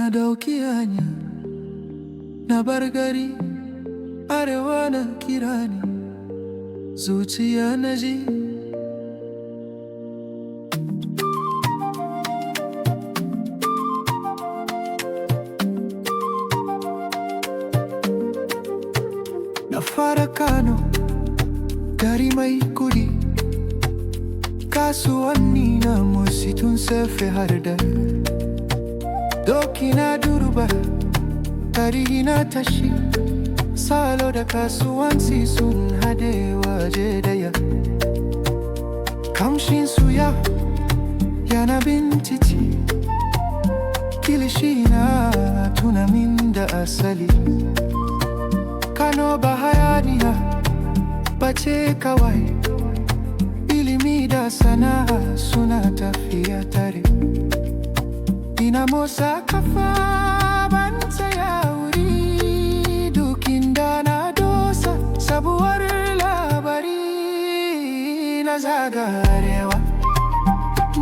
Na dauki hanya na bar gari, arewa na kira ni, zuciya na ji. Na fara Kano, gari mai kudi, kasuwanni na motsi tun safe har dare. Doki na durba, tarihi na tashi, salo da kasuwanci sun haɗe waje daya. Kamshin suya yana bin titi, kilishi na tuna min da asali. Kano ba hayaniya bace kawai, ilimi da sana'a suna tafiya tare. Ina motsa kafa ban tsaya wuri, duk inda na dosa sabuwar labari. Na zaga arewa,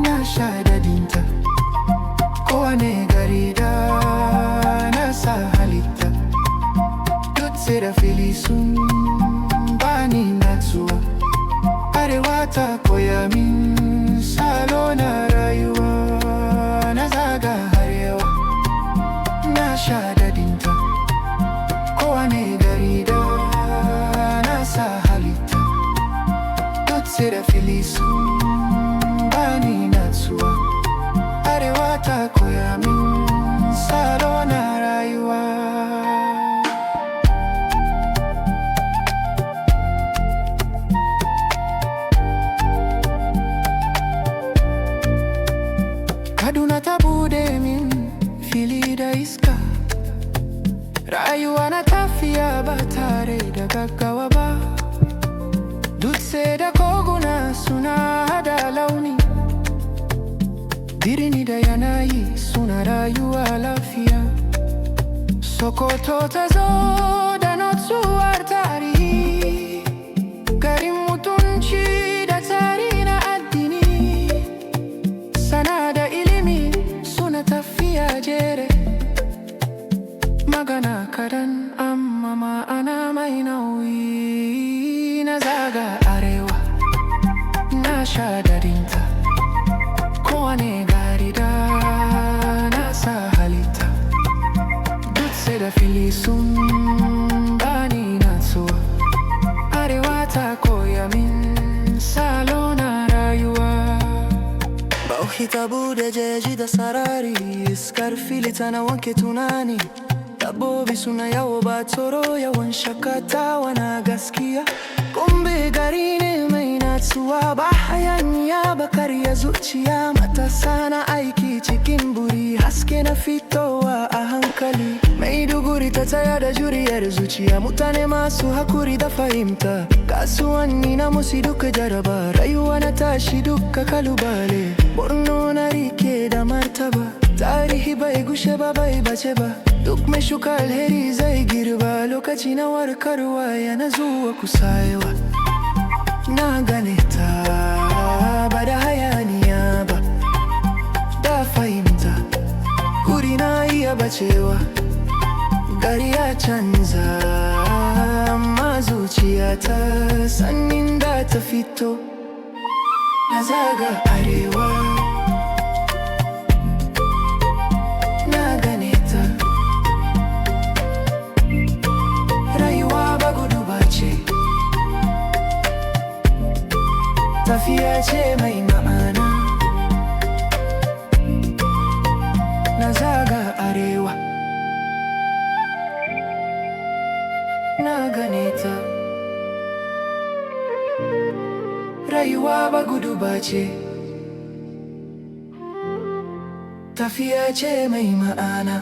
na sha dadinta, kowane gari da nasa halitta. Dutse da fili sun bani natsuwa, arewa ta koya min salo na rayuwa. Na zaga arewa, na sha dadinta, kowane gari da nasa halitta. Dutse da fili sun bani natsuwa, arewa ta koya min salo na rayuwa. Kaduna ta bude min fili da iska, rayuwa na tafiya ba tare da gaggawa ba. Dutse da koguna suna hada launi, birni da yanayi suna rayuwa lafiya. Sokoto ta zo da nutsuwar tarihi, garin mutunci da tsari na addini. Sana da ilimi suna tafiya jere, magana kadan amma ma'ana mai nauyi. Na zaga arewa, na sha dadinta, kowane gari da nasa halitta. Dutse da fili sun bani natsuwa, arewa ta koya min salo na rayuwa. Bauchi ta bude jeji da sarari, iskar fili tana wanke tunani. Dabbobi suna yawo ba tsoro, yawan shakatawa na gaskiya. Gombe gari ne mai natsuwa, ba hayaniya ba karya zuciya. Matasa na aiki cikin buri, haske na fitowa a hankali. Maiduguri ta tsaya da juriyar zuciya, mutane masu hakuri da fahimta. Kasuwanni na musu duka jaraba, rayuwa na tashi duka kalubale. Borno na rike da martaba, tarihi bai gushe ba bai bace ba. Duk mai shuka alheri zai girba, lokaci na warkarwa yana zuwa kusayewa. Na gane ta ba da hayaniya ba, da fahimta guri na iya bacewa. Gari ya canza amma zuciya ta san inda ta fito. Na zaga arewa, na gane ta. Rayuwa ba gudu ba ce, tafiya ce mai ma'ana. Na zaga arewa, na gane ta. Rayuwa ba gudu ba ce, tafiya ce mai ma'ana.